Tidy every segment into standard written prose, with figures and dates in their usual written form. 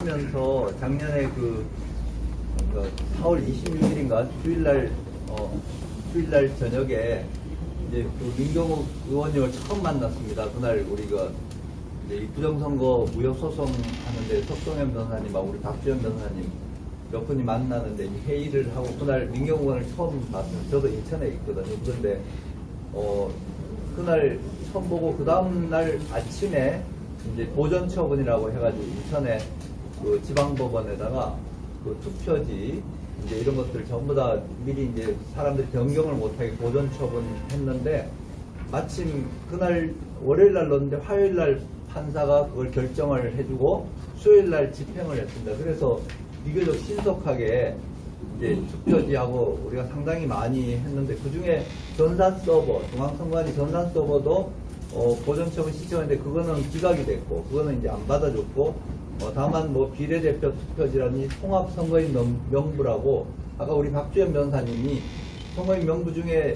하면서 작년에 4월 26일인가 주일날 저녁에 이제 그 민경욱 의원님을 처음 만났습니다. 그날 우리가 이제 이 부정선거 무효소송 하는데 석동현 변호사님하고 우리 박주현 변호사님 몇 분이 만나는데 이 회의를 하고 그날 민경욱 의원을 처음 봤어요. 저도 인천에 있거든요. 그런데 그날 처음 보고 그 다음날 아침에 이제 보전처분이라고 해가지고 인천에 그 지방법원에다가 그 투표지 이제 이런 것들 전부 다 미리 이제 사람들이 변경을 못하게 보전 처분했는데 마침 그날 월요일날 넣었는데 화요일날 판사가 그걸 결정을 해주고 수요일날 집행을 했습니다. 그래서 비교적 신속하게 이제 투표지하고 우리가 상당히 많이 했는데 그 중에 전산 서버, 중앙선관위 전산 서버도 보전 처분 신청했는데 그거는 기각이 됐고 그거는 이제 안 받아줬고 다만 뭐 비례대표 투표지라니 통합선거인 명부라고 아까 우리 박주현 변호사님이 선거인 명부 중에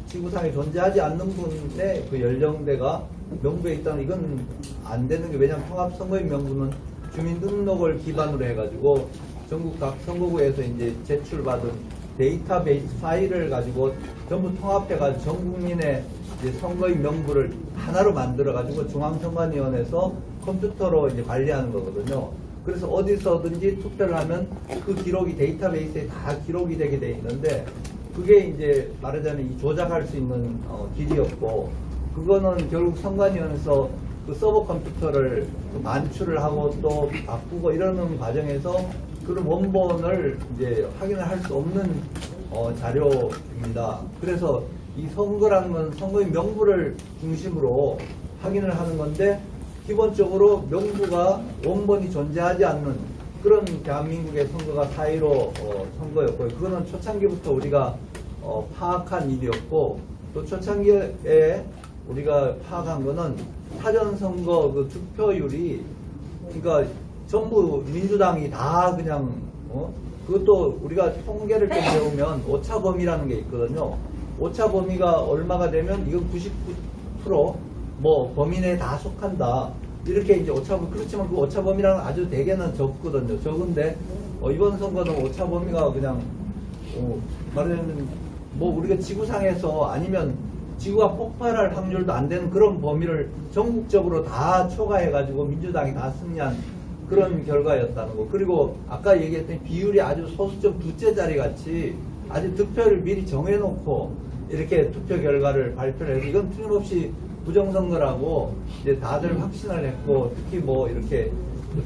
지구상에 존재하지 않는 분의 그 연령대가 명부에 있다는 이건 안 되는 게 왜냐하면 통합선거인 명부는 주민등록을 기반으로 해가지고 전국 각 선거구에서 이제 제출받은 데이터베이스 파일을 가지고 전부 통합해가지고 전 국민의 이제 선거인 명부를 하나로 만들어가지고 중앙선관위원회에서 컴퓨터로 이제 관리하는 거거든요. 그래서 어디서든지 투표를 하면 그 기록이 데이터베이스에 다 기록이 되게 돼 있는데 그게 이제 말하자면 이 조작할 수 있는 길이었고 그거는 결국 선관위원회에서 그 서버 컴퓨터를 만출을 하고 또 바꾸고 이러는 과정에서 그런 원본을 이제 확인을 할 수 없는 자료입니다. 그래서 이 선거라는 건 선거인 명부를 중심으로 확인을 하는 건데 기본적으로 명부가 원본이 존재하지 않는 그런 대한민국의 선거가 4.15 선거였고요. 그거는 초창기부터 우리가 파악한 일이었고 또 초창기에 우리가 파악한 거는 사전선거 그 투표율이 그러니까 전부 민주당이 다 그냥 그것도 우리가 통계를 좀 배우면 오차범위라는 게 있거든요. 오차범위가 얼마가 되면 이건 99% 뭐 범위 내에 다 속한다. 이렇게 이제 오차범위 그렇지만 그 오차범위라는 아주 대개는 적거든요. 적은데 이번 선거는 오차범위가 그냥 말하자면 뭐 우리가 지구상에서 아니면 지구가 폭발할 확률도 안 되는 그런 범위를 전국적으로 다 초과해가지고 민주당이 다 승리한 그런 결과였다는 거. 그리고 아까 얘기했던 비율이 아주 소수점 두째 자리 같이 아주 득표를 미리 정해놓고 이렇게 투표 결과를 발표를 해서 이건 틀림없이 부정선거라고 이제 다들 확신을 했고 특히 뭐 이렇게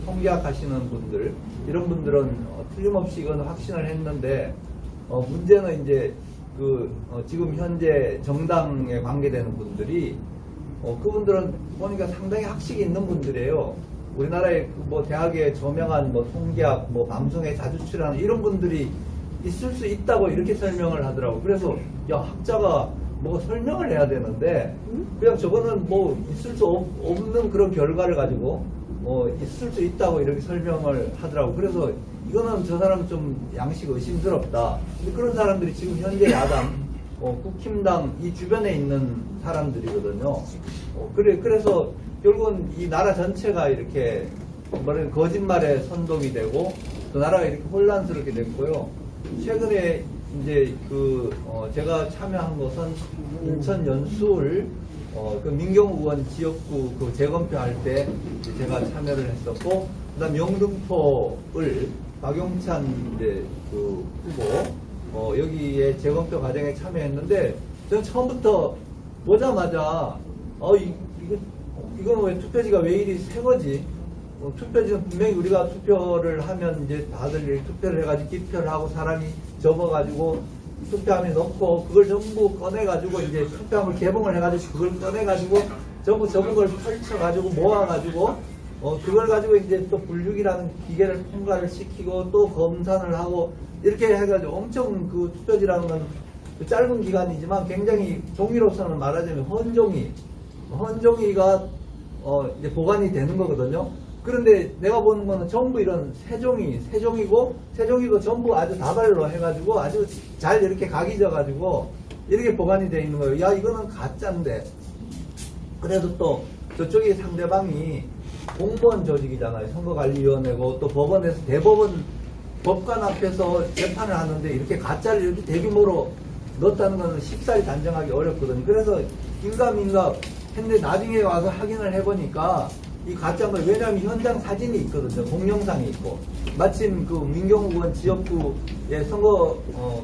통계학 하시는 분들 이런 분들은 틀림없이 이건 확신을 했는데 문제는 이제 지금 현재 정당에 관계되는 분들이 그분들은 보니까 상당히 학식이 있는 분들이에요. 우리나라의 뭐 대학에 저명한 뭐 통계학 뭐 방송에 자주 출연하는 이런 분들이 있을 수 있다고 이렇게 설명을 하더라고. 그래서 야 학자가 뭐 설명을 해야 되는데 그냥 저거는 뭐 있을 수 없는 그런 결과를 가지고 있을 수 있다고 이렇게 설명을 하더라고. 그래서 이거는 저 사람 좀 양식 의심스럽다. 근데 그런 사람들이 지금 현재 야당 국힘당 이 주변에 있는 사람들이거든요. 그래서 결국은 이 나라 전체가 이렇게 말하는 거짓말에 선동이 되고 또 나라가 이렇게 혼란스럽게 됐고요. 최근에 이제 제가 참여한 것은 인천 연수울 그 민경욱 의원 지역구 그 재검표 할 때 제가 참여를 했었고 그다음 영등포을 박용찬 이제 그 후보 여기에 재검표 과정에 참여했는데 저는 처음부터 보자마자 이건 왜 투표지가 왜 이리 새 거지? 투표지는 분명히 우리가 투표를 하면 이제 다들 투표를 해가지고 기표를 하고 사람이 접어가지고 투표함에 넣고 그걸 전부 꺼내가지고 이제 투표함을 개봉을 해가지고 그걸 꺼내가지고 전부 적은 걸 펼쳐가지고 모아가지고 그걸 가지고 이제 또 분류기라는 기계를 통과를 시키고 또 검산을 하고 이렇게 해가지고 엄청 그 투표지라는 건 그 짧은 기간이지만 굉장히 종이로서는 말하자면 헌종이가 이제 보관이 되는 거거든요. 그런데 내가 보는 거는 전부 이런 세종이고 전부 아주 다발로 해가지고 아주 잘 이렇게 각이져가지고 이렇게 보관이 되어 있는 거예요. 야, 이거는 가짜인데. 그래도 또 저쪽에 상대방이 공무원 조직이잖아요. 선거관리위원회고 또 법원에서 대법원 법관 앞에서 재판을 하는데 이렇게 가짜를 이렇게 대규모로 넣었다는 것은 쉽사리 단정하기 어렵거든요. 그래서 긴가민가 했는데 나중에 와서 확인을 해보니까 이 가짜인 거예요. 왜냐하면 현장 사진이 있거든요. 동영상이 있고. 마침 그 민경욱 의원 지역구에 선거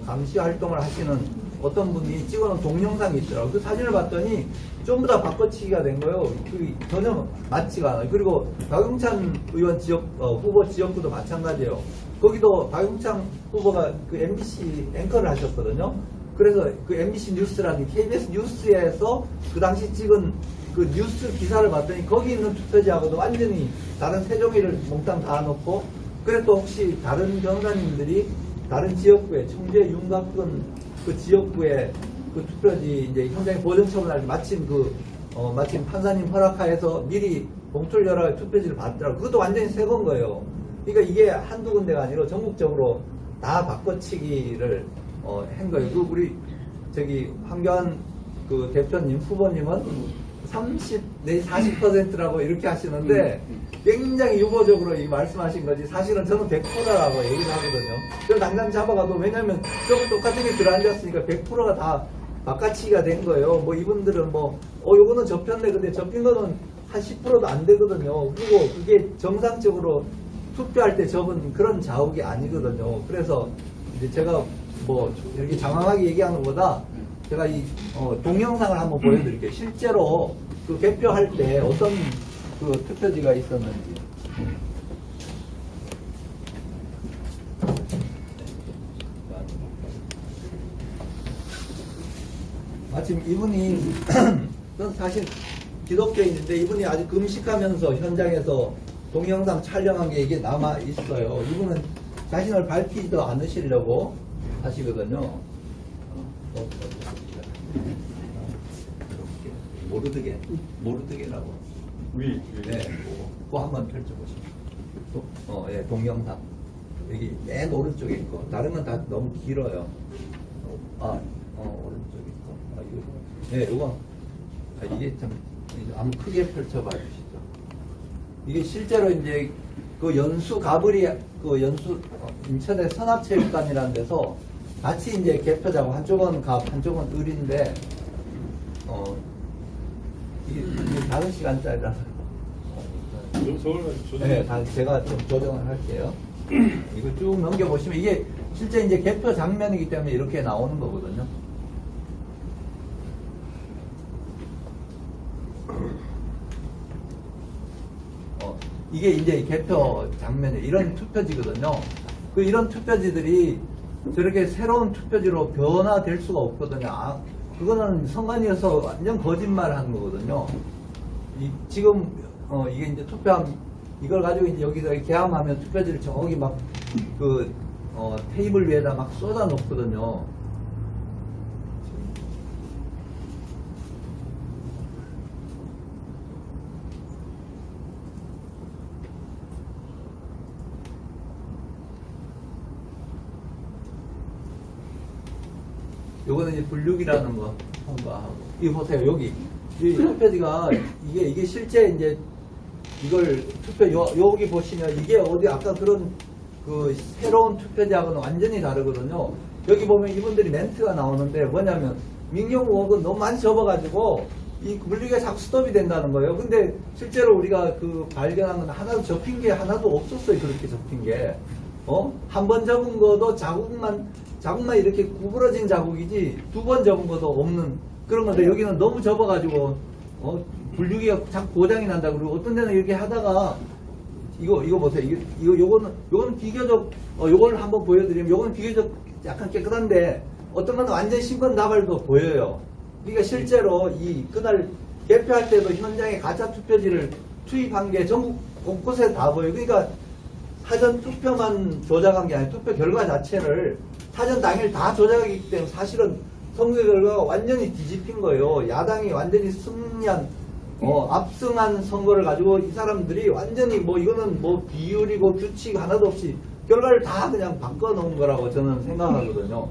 감시 활동을 하시는 어떤 분이 찍어놓은 동영상이 있더라고요. 그 사진을 봤더니 전부 다 바꿔치기가 된 거예요. 그 전혀 맞지가 않아요. 그리고 박용찬 의원 후보 지역구도 마찬가지예요. 거기도 박용찬 후보가 그 MBC 앵커를 하셨거든요. 그래서 그 MBC 뉴스라는 KBS 뉴스에서 그 당시 찍은 그 뉴스 기사를 봤더니 거기 있는 투표지하고도 완전히 다른 세종이를 몽땅 다 넣고, 그래 또 혹시 다른 변호사님들이 다른 지역구에 청주의 윤곽근 그 지역구에 그 투표지 이제 현장에 보정 처분할 때 마침 판사님 허락하에서 미리 봉투를 열어 투표지를 받더라고요. 그것도 완전히 새 건 거예요. 그러니까 이게 한두 군데가 아니라 전국적으로 다 바꿔치기를 한 거예요. 그 우리 황교안 그 대표님 후보님은 30 내지 40%라고 이렇게 하시는데 굉장히 유보적으로 말씀하신 거지, 사실은 저는 100%라고 얘기를 하거든요. 그래서 당장 잡아가도, 왜냐면 저거 똑같은 게 들어앉았으니까 100%가 다 바꿔치기가 된 거예요. 뭐 이분들은 요거는 접혔네. 근데 접힌 거는 한 10%도 안 되거든요. 그리고 그게 정상적으로 투표할 때 접은 그런 자욱이 아니거든요. 그래서 이제 제가 이렇게 장황하게 얘기하는 것보다 제가 이 동영상을 한번 보여드릴게요. 실제로 그 개표할 때 어떤 그 투표지가 있었는지. 마침 이분이 저는 사실 기독교인인데 이분이 아주 금식하면서 현장에서 동영상 촬영한 게 이게 남아 있어요. 이분은 자신을 밝히지도 않으시려고 하시거든요. 모르드게라고. 네, 그거 한번 펼쳐보시죠. 예, 동영상. 여기 맨 오른쪽에 있고, 다른 건 다 너무 길어요. 오른쪽에 있고. 이거. 네, 이거. 이게 참, 한번 크게 펼쳐봐 주시죠. 이게 실제로 이제 그 연수 가브리, 인천의 선합체육관이라는 데서 같이 이제 개표자고, 한쪽은 갑, 한쪽은 을인데, 이게 5시간짜리라서. 네, 제가 좀 조정을 할게요. 이거 쭉 넘겨보시면 이게 실제 이제 개표 장면이기 때문에 이렇게 나오는 거거든요. 이게 이제 개표 장면이 이런 투표지거든요. 이런 투표지들이 저렇게 새로운 투표지로 변화될 수가 없거든요. 그거는 선관위에서 완전 거짓말 하는 거거든요. 지금, 이게 이제 이걸 가지고 이제 여기서 개함하면 투표지를 저기 테이블 위에다 막 쏟아 놓거든요. 요거는 이제 분류기라는 거 통과하고. 이거 보세요. 여기. 이 투표지가, 이게 실제 이제, 이걸 여기 보시면 이게 어디 아까 그런 새로운 투표지하고는 완전히 다르거든요. 여기 보면 이분들이 멘트가 나오는데 뭐냐면, 민경욱은 너무 많이 접어가지고, 이 분류기가 자꾸 스톱이 된다는 거예요. 근데 실제로 우리가 발견한 건 하나도 접힌 게 하나도 없었어요. 그렇게 접힌 게. 한 번 접은 거도 자국만 이렇게 구부러진 자국이지, 2번 접은 것도 없는 그런 건데, 여기는 너무 접어가지고, 분류기가 자꾸 고장이 난다. 그리고 어떤 데는 이렇게 하다가, 이거 보세요. 요거는 비교적, 요걸 한번 보여드리면, 요거는 비교적 약간 깨끗한데, 어떤 건 완전 신건 나발도 보여요. 그러니까 실제로 그날 개표할 때도 현장에 가짜 투표지를 투입한 게 전국 곳곳에 다 보여요. 그러니까 사전 투표만 조작한 게 아니라 투표 결과 자체를 사전 당일 다 조작하기 때문에 사실은 선거 결과가 완전히 뒤집힌 거예요. 야당이 완전히 승리한, 압승한 선거를 가지고 이 사람들이 완전히 이거는 비율이고 규칙 하나도 없이 결과를 다 그냥 바꿔놓은 거라고 저는 생각하거든요.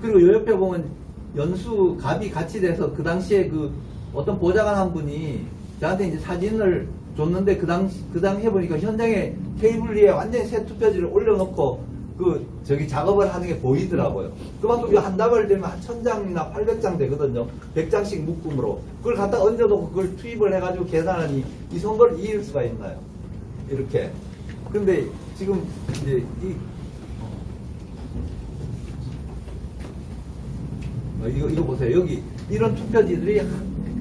그리고 요 옆에 보면 연수 갑이 같이 돼서 그 당시에 어떤 보좌관 한 분이 저한테 이제 사진을 줬는데 그 당 해보니까 현장에 테이블 위에 완전히 새 투표지를 올려놓고 저기 작업을 하는 게 보이더라고요. 그만큼 한 달을 되면 한 1000장이나 800장 되거든요. 100장씩 묶음으로. 그걸 갖다 얹어놓고 그걸 투입을 해가지고 계산하니 이 선거를 이길 수가 있나요? 이렇게. 근데 지금 이제 이거 보세요. 여기 이런 투표지들이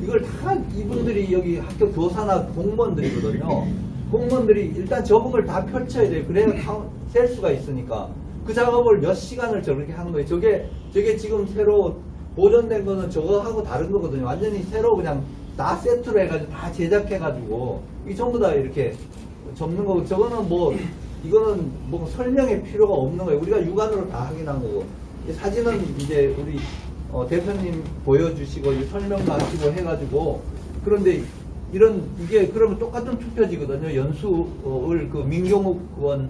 이걸 다 이분들이 여기 학교 교사나 공무원들이거든요. 공무원들이 일단 적응을 다 펼쳐야 돼요. 그래야 셀 수가 있으니까. 그 작업을 몇 시간을 저렇게 하는 거예요. 저게 지금 새로 보존된 거는 저거하고 다른 거거든요. 완전히 새로 그냥 다 세트로 해가지고 다 제작해가지고 이 전부 다 이렇게 접는 거고, 저거는 이거는 설명의 필요가 없는 거예요. 우리가 육안으로 다 확인한 거고. 사진은 이제 우리 대표님 보여주시고 설명도 하시고 해가지고. 그런데 이게 그러면 똑같은 투표지거든요. 연수을 민경욱 의원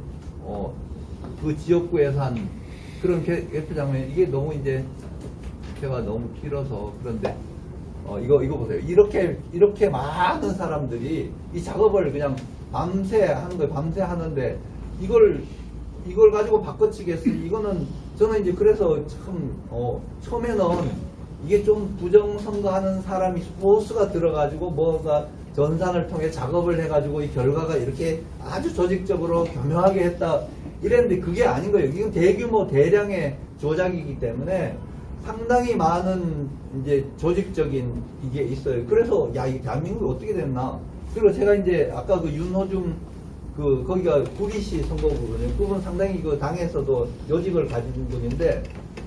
그 지역구에서 한 그런 개표장면, 이게 너무 이제 제가 너무 길어서 그런데 이거 보세요. 이렇게 많은 사람들이 이 작업을 그냥 밤새 하는 거예요. 밤새 하는데 이걸 가지고 바꿔치겠어요. 이거는 저는 이제 그래서 참 처음에는 이게 좀 부정선거하는 사람이 소수가 들어가지고 뭐가 전산을 통해 작업을 해가지고 이 결과가 이렇게 아주 조직적으로 교묘하게 했다 이랬는데 그게 아닌 거예요. 이건 대규모 대량의 조작이기 때문에 상당히 많은 이제 조직적인 이게 있어요. 그래서 이 대한민국이 어떻게 됐나. 그리고 제가 이제 아까 그 윤호중 거기가 구리시 선거구거든요. 그분 상당히 당에서도 요직을 가진 분인데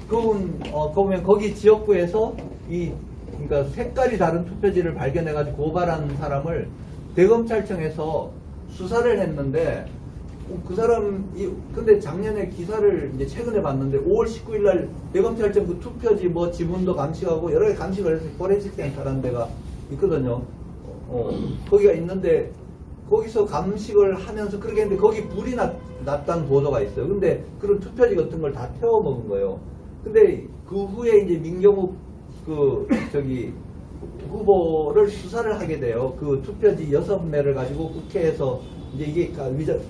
그분 보면 거기 지역구에서 그러니까 색깔이 다른 투표지를 발견해가지고 고발한 사람을 대검찰청에서 수사를 했는데 그 사람이 근데 작년에 기사를 이제 최근에 봤는데 5월 19일 날 대검찰청 그 투표지 지문도 감식하고 여러 가지 감식을 해서 포렌식 센터라는 데가 있거든요. 거기가 있는데 거기서 감식을 하면서 그렇게 했는데 거기 불이 났다는 보도가 있어요. 근데 그런 투표지 같은 걸 다 태워 먹은 거예요. 근데 그 후에 이제 민경욱 후보를 수사를 하게 돼요. 그 투표지 6매를 가지고 국회에서 이제 이게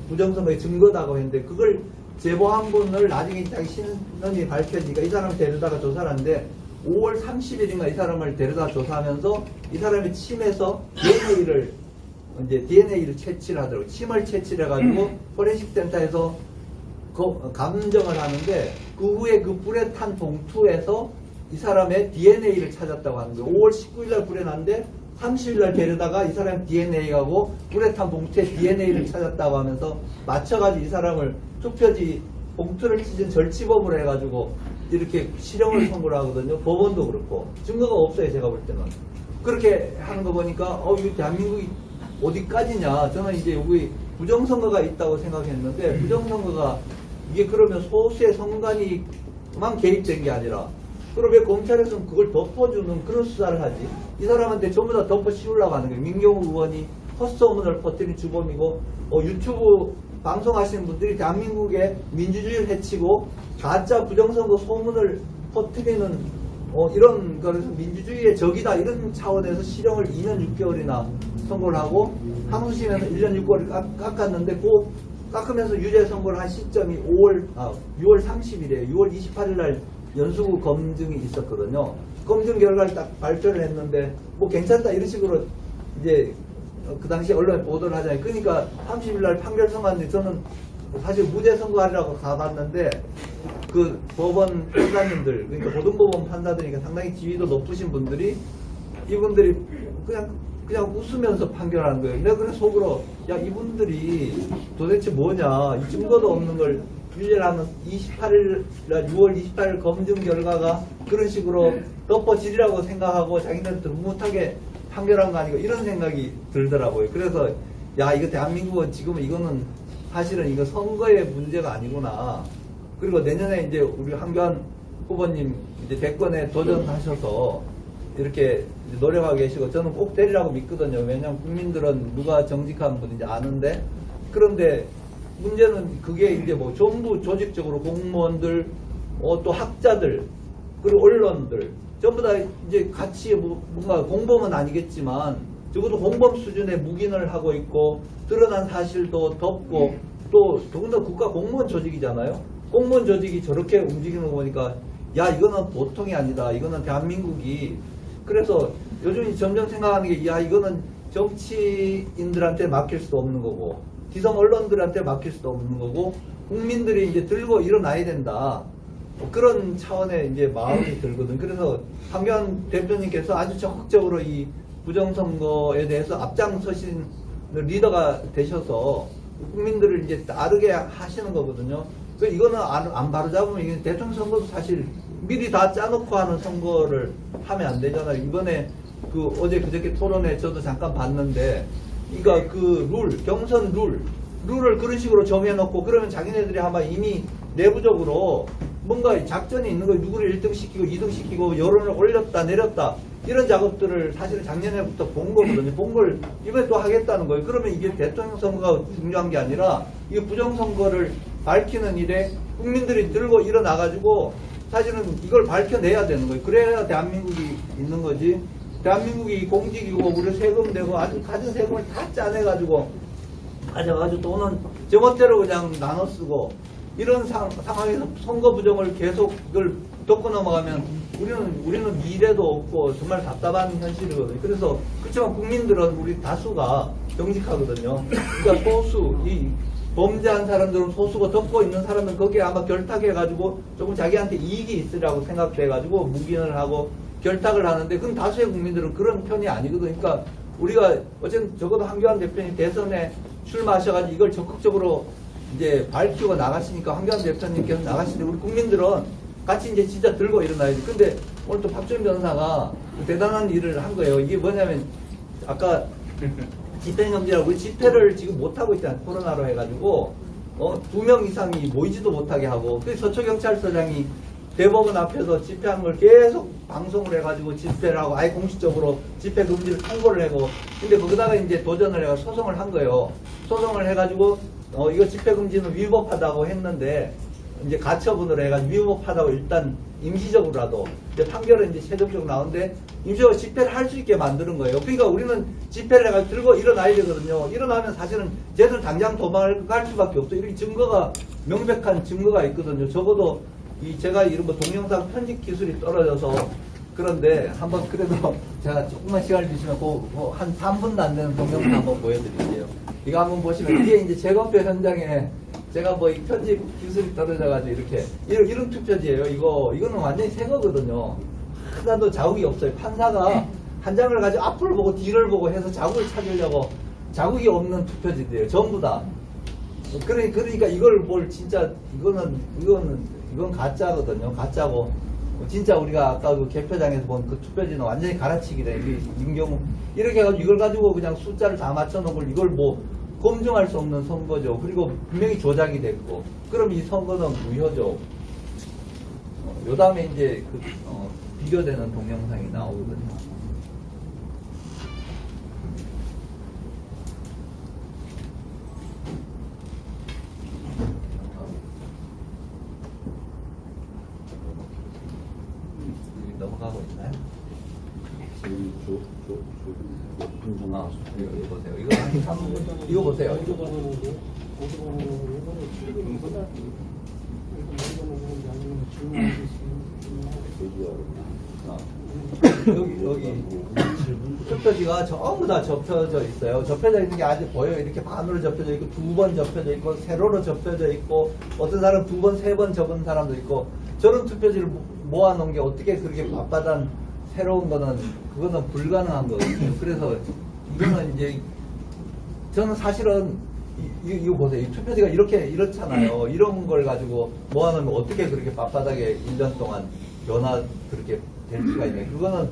부정선거의 증거다고 했는데 그걸 제보한 분을 나중에 자기 신원이 밝혀지니까 이 사람을 데려다가 조사를 하는데 5월 30일인가 이 사람을 데려다 조사하면서 이 사람이 침에서 DNA를 채취를 하더라고요. 침을 채취를 해가지고 포렌식 센터에서 감정을 하는데 그 후에 그 불에 탄 봉투에서 이 사람의 DNA를 찾았다고 하는 거예요. 5월 19일 날 불에 났는데 30일 날 데려다가 이 사람 DNA하고 불에 탄 봉투에 DNA를 찾았다고 하면서 맞춰가지고 이 사람을 투표지 봉투를 찢은 절취범으로 해가지고 이렇게 실형을 선고를 하거든요. 법원도 그렇고 증거가 없어요. 제가 볼 때는 그렇게 하는 거 보니까 이거 대한민국이 어디까지냐. 저는 이제 여기 부정선거가 있다고 생각했는데 부정선거가 이게 그러면 소수의 선관위만 개입된 게 아니라 그럼 왜 검찰에서는 그걸 덮어주는 그런 수사를 하지? 이 사람한테 전부 다 덮어 씌우려고 하는 거예요. 민경욱 의원이 헛소문을 퍼뜨린 주범이고 유튜브 방송하시는 분들이 대한민국의 민주주의를 해치고 가짜 부정선거 소문을 퍼뜨리는 이런 거에서 민주주의의 적이다 이런 차원에서 실형을 2년 6개월이나 선고를 하고 항소심에서 1년 6개월을 깎았는데 깎으면서 유죄 선고를 한 시점이 6월 30일이에요. 6월 28일 날 연수구 검증이 있었거든요. 검증 결과를 딱 발표를 했는데 괜찮다 이런 식으로 이제 그 당시 언론에 보도를 하잖아요. 그러니까 30일 날 판결 선고하는데 저는 사실 무죄 선고하려고 가봤는데 그 법원 판사님들 그러니까 고등법원 판사들이니까 상당히 지위도 높으신 분들이 이분들이 그냥 웃으면서 판결하는 거예요. 내가 그래서 속으로 이분들이 도대체 뭐냐 이 증거도 없는 걸 유죄라면 28일 6월 28일 검증 결과가 그런 식으로 덮어지리라고 생각하고 자기네들 묵묵하게 판결한 거 아니고 이런 생각이 들더라고요. 그래서 이거 대한민국은 지금 이거는 사실은 이거 선거의 문제가 아니구나. 그리고 내년에 이제 우리 한교안 후보님 이제 대권에 도전하셔서 이렇게 노력하고 계시고 저는 꼭 되리라고 믿거든요. 왜냐하면 국민들은 누가 정직한 분인지 아는데 그런데 문제는 그게 이제 전부 조직적으로 공무원들 또 학자들 그리고 언론들 전부 다 이제 같이 뭔가 공범은 아니겠지만 적어도 공범 수준의 묵인을 하고 있고 드러난 사실도 덮고 또 더군다나 국가 공무원 조직이잖아요. 공무원 조직이 저렇게 움직이는 거 보니까 야 이거는 보통이 아니다. 이거는 대한민국이 그래서 요즘 점점 생각하는 게 야 이거는 정치인들한테 맡길 수도 없는 거고 기성 언론들한테 맡길 수도 없는 거고 국민들이 이제 들고 일어나야 된다. 뭐 그런 차원의 이제 마음이 들거든. 그래서 황교안 대표님께서 아주 적극적으로 이 부정선거에 대해서 앞장서신 리더가 되셔서 국민들을 이제 따르게 하시는 거거든요. 그 이거는 안 바로잡으면 이게 대통령 선거도 사실 미리 다 짜놓고 하는 선거를 하면 안 되잖아요. 이번에 그 어제 그저께 토론회 저도 잠깐 봤는데, 그러니까 그 경선 룰을 그런 식으로 정해놓고 그러면 자기네들이 아마 이미 내부적으로 뭔가 작전이 있는 거예요. 누구를 1등 시키고 2등 시키고 여론을 올렸다 내렸다 이런 작업들을 사실은 작년에부터 본 거거든요. 본 걸 이번에 또 하겠다는 거예요. 그러면 이게 대통령 선거가 중요한 게 아니라 이게 부정선거를 밝히는 일에 국민들이 들고 일어나가지고 사실은 이걸 밝혀내야 되는 거예요. 그래야 대한민국이 있는 거지. 대한민국이 공직이고 우리 세금 내고 아주 가진 세금을 다 짜내가지고 가져가지고 돈은 제멋대로 그냥 나눠 쓰고 이런 상황에서 선거 부정을 계속 이걸 덮고 넘어가면 우리는 미래도 없고 정말 답답한 현실이거든요. 그래서 그렇지만 국민들은 우리 다수가 정직하거든요. 그러니까 소수 이 범죄한 사람들은 소수고 덮고 있는 사람은 거기에 아마 결탁해가지고 조금 자기한테 이익이 있으라고 생각돼가지고 묵인을 하고 결탁을 하는데 그럼 다수의 국민들은 그런 편이 아니거든요. 그러니까 우리가 어쨌든 적어도 황교안 대표님 대선에 출마하셔가지고 이걸 적극적으로 이제 밝히고 나가시니까 황교안 대표님께서 나가시는데 우리 국민들은 같이 이제 진짜 들고 일어나야지. 근데 오늘 또 박주민 변호사가 대단한 일을 한 거예요. 이게 뭐냐면 아까 집행금지라고 우리 집회를 지금 못하고 있잖아요. 코로나로 해가지고 2명 이상이 모이지도 못하게 하고 그래서 서초경찰서장이 대법원 앞에서 집회한 걸 계속 방송을 해가지고 집회를 하고 아예 공식적으로 집회 금지를 통보를 하고 근데 거기다가 이제 도전을 해가 소송을 한 거예요. 소송을 해가지고 이거 집회 금지는 위법하다고 했는데 이제 가처분을 해가지고 위법하다고 일단 임시적으로라도 이제 판결은 이제 최종적으로 나오는데 임시적으로 집회를 할 수 있게 만드는 거예요. 그러니까 우리는 집회를 해가지고 들고 일어나야 되거든요. 일어나면 사실은 쟤들 당장 도망갈 수밖에 없어요. 이렇게 증거가 명백한 증거가 있거든요. 적어도 제가 이런 뭐 동영상 편집 기술이 떨어져서 그런데 한번 그래도 제가 조금만 시간을 주시면 한 3분도 안 되는 동영상 한번 보여드릴게요. 이거 한번 보시면 이게 이제 재검표 현장에 제가 뭐 이 편집 기술이 떨어져가지고 이렇게 이런 투표지예요. 이거는 완전히 새 거거든요. 하나도 자국이 없어요. 판사가 한 장을 가지고 앞을 보고 뒤를 보고 해서 자국을 찾으려고 자국이 없는 투표지들이에요. 전부 다. 그러니까 이걸 뭘 진짜 이건 가짜거든요. 가짜고 진짜 우리가 아까 그 개표장에서 본 그 투표지는 완전히 갈아치기래. 임경우 이렇게 해가지고 이걸 가지고 그냥 숫자를 다 맞춰놓은 걸 이걸 뭐 검증할 수 없는 선거죠. 그리고 분명히 조작이 됐고 그럼 이 선거는 무효죠. 요 다음에 이제 비교되는 동영상이 나오거든요. 넘어가고 있나요? 이거 보세요. 이거 보세요. 여기 투표지가 전부 다 접혀져 있어요. 접혀져 있는 게 아직 보여요. 이렇게 반으로 접혀져 있고 2번 접혀져 있고 세로로 접혀져 있고 어떤 사람 2번, 3번 접은 사람도 있고 저런 투표지를 모아놓은 게 어떻게 그렇게 바빠단 새로운 거는 그거는 불가능한 거거든요. 그래서 이거는 이제 저는 사실은 이거 보세요. 이 투표지가 이렇잖아요. 이런 걸 가지고 모아놓으면 어떻게 그렇게 빳빳하게 1년 동안 변화 그렇게 될 수가 있냐. 그거는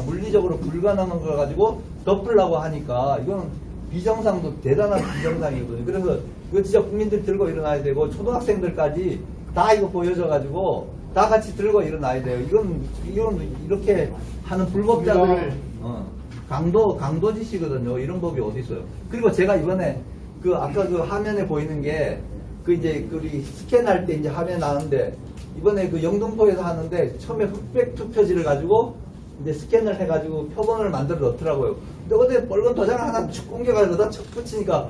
물리적으로 불가능한 걸 가지고 덮으려고 하니까 이거는 비정상도 대단한 비정상이거든요. 그래서 이거 진짜 국민들 들고 일어나야 되고 초등학생들까지 다 이거 보여줘가지고 다 같이 들고 일어나야 돼요. 이건 이렇게 하는 불법자들을 강도짓이거든요. 이런 법이 어디 있어요? 그리고 제가 이번에 아까 그 화면에 보이는 게 이제 우리 스캔할 때 이제 화면에 나오는데 이번에 영등포에서 하는데 처음에 흑백 투표지를 가지고 이제 스캔을 해가지고 표본을 만들어 넣더라고요. 어디 빨간 도장을 하나 쭉 옮겨가지고 다 척 붙이니까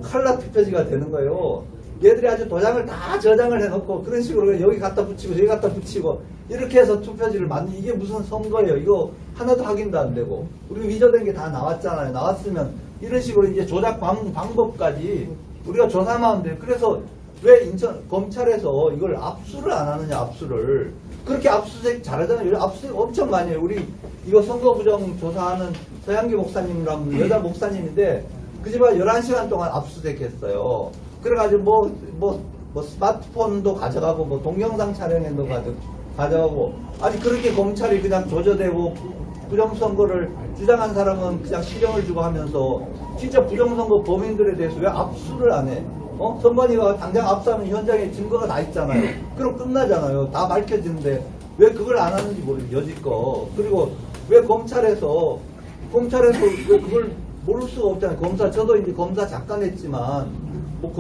칼라 투표지가 되는 거예요. 얘들이 아주 도장을 다 저장을 해놓고 그런 식으로 여기 갖다 붙이고 여기 갖다 붙이고 이렇게 해서 투표지를 만든 이게 무슨 선거예요. 이거 하나도 확인도 안 되고 우리 위조된 게 다 나왔잖아요. 나왔으면 이런 식으로 이제 조작 방법까지 우리가 조사만 하면 돼요. 그래서 왜 인천 검찰에서 이걸 압수를 안 하느냐, 압수를. 그렇게 압수수색 잘하잖아요. 압수수색 엄청 많이 해요. 우리 이거 선거 부정 조사하는 서양기 목사님이랑 여자 목사님인데 그 집안 11시간 동안 압수수색 했어요. 그래가지고 뭐 스마트폰도 가져가고 뭐 동영상 촬영해도 가져가고 아니 그렇게 검찰이 그냥 조져대고 부정선거를 주장한 사람은 그냥 실형을 주고 하면서 진짜 부정선거 범인들에 대해서 왜 압수를 안 해? 선관위가 당장 압수하면 현장에 증거가 다 있잖아요. 그럼 끝나잖아요. 다 밝혀지는데 왜 그걸 안 하는지 모르겠어요. 여지껏. 그리고 왜 검찰에서 왜 그걸 모를 수가 없잖아요. 저도 이제 검사 잠깐 했지만 뭐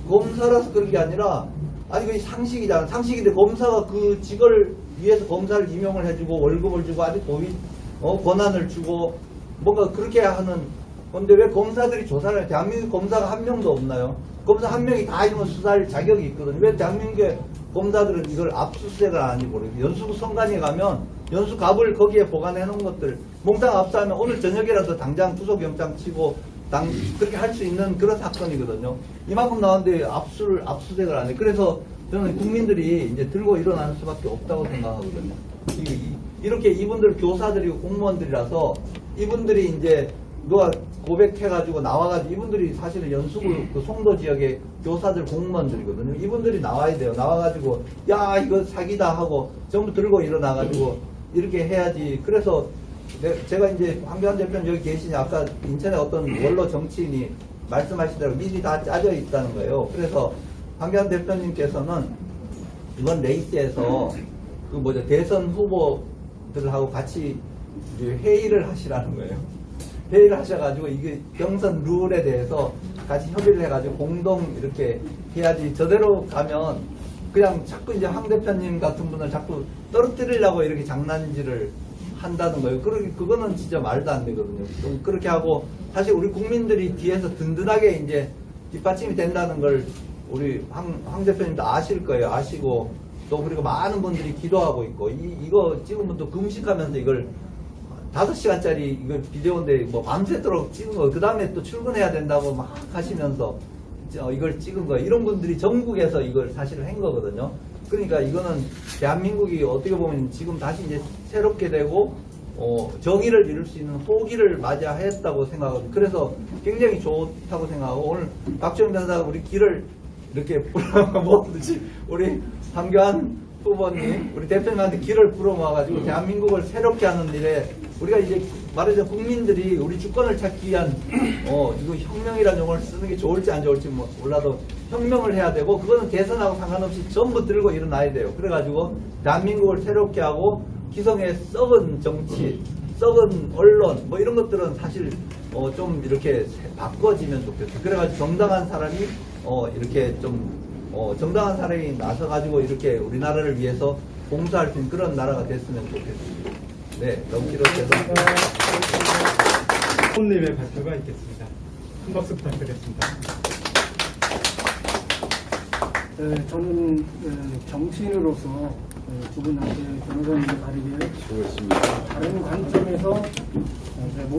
검사라서 그런 게 아니라 아니 그게 상식이잖아. 상식인데 검사가 그 직을 위해서 검사를 임용을 해주고 월급을 주고 아주 도위 권한을 주고 뭔가 그렇게 하는 건데 왜 검사들이 조사를 해? 대한민국 검사가 한 명도 없나요? 검사 한 명이 다 이런 수사할 자격이 있거든요. 왜 대한민국의 검사들은 이걸 압수수색을 안 하는지 모르겠어요. 연수구 선관위에 가면 연수갑을 거기에 보관해 놓은 것들 몽땅 압수하면 오늘 저녁이라도 당장 구속영장 치고 그렇게 할 수 있는 그런 사건이거든요. 이만큼 나왔는데 압수수색을 안 해. 그래서 저는 국민들이 이제 들고 일어나는 수밖에 없다고 생각하거든요. 이렇게 이분들 교사들이고 공무원들이라서 이분들이 이제 누가 고백해가지고 나와가지고 이분들이 사실은 연수구 그 송도 지역의 교사들 공무원들이거든요. 이분들이 나와야 돼요. 나와가지고 야 이거 사기다 하고 전부 들고 일어나가지고 이렇게 해야지. 그래서 제가 이제 황교안 대표님 여기 계시니 아까 인천에 어떤 원로 정치인이 말씀하신 대로 미리 다 짜져 있다는 거예요. 그래서 황교안 대표님께서는 이번 레이스에서 대선 후보들하고 같이 회의를 하시라는 거예요. 회의를 하셔가지고 이게 경선 룰에 대해서 같이 협의를 해가지고 공동 이렇게 해야지. 저대로 가면 그냥 자꾸 이제 황 대표님 같은 분을 자꾸 떨어뜨리려고 이렇게 장난질을 한다는 거예요. 그거는 진짜 말도 안 되거든요. 그렇게 하고 사실 우리 국민들이 뒤에서 든든하게 이제 뒷받침이 된다는 걸 우리 황 대표님도 아실 거예요. 아시고 또 그리고 많은 분들이 기도하고 있고 이거 찍은 분도 금식하면서 이걸 5시간짜리 이거 비디오인데 뭐 밤새도록 찍은 거 그 다음에 또 출근해야 된다고 막 하시면서 이걸 찍은 거예요. 이런 분들이 전국에서 이걸 사실 한 거거든요. 그러니까 이거는 대한민국이 어떻게 보면 지금 다시 이제 새롭게 되고 정의를 이룰 수 있는 호기를 맞이했다고 생각하거든요. 그래서 굉장히 좋다고 생각하고 오늘 박주영 변호사가 우리 길을 이렇게 풀어모았듯이 우리 황교안 후보님 우리 대표님한테 길을 풀어모아가지고 대한민국을 새롭게 하는 일에 우리가 이제 말하자면 국민들이 우리 주권을 찾기 위한 이거 혁명이라는 용어를 쓰는 게 좋을지 안 좋을지 몰라도 혁명을 해야 되고 그거는 대선하고 상관없이 전부 들고 일어나야 돼요. 그래가지고 대한민국을 새롭게 하고 기성의 썩은 정치, 썩은 언론 뭐 이런 것들은 사실 좀 이렇게 바꿔지면 좋겠어요. 그래가지고 정당한 사람이 이렇게 좀 정당한 사람이 나서가지고 이렇게 우리나라를 위해서 봉사할 수 있는 그런 나라가 됐으면 좋겠습니다. 네, 너무 길어서 손님의 발표가 있겠습니다. 한 박수 부탁드리겠습니다. 네, 저는 정치인으로서 두 분한테 변호사님들 다르게 다른 관점에서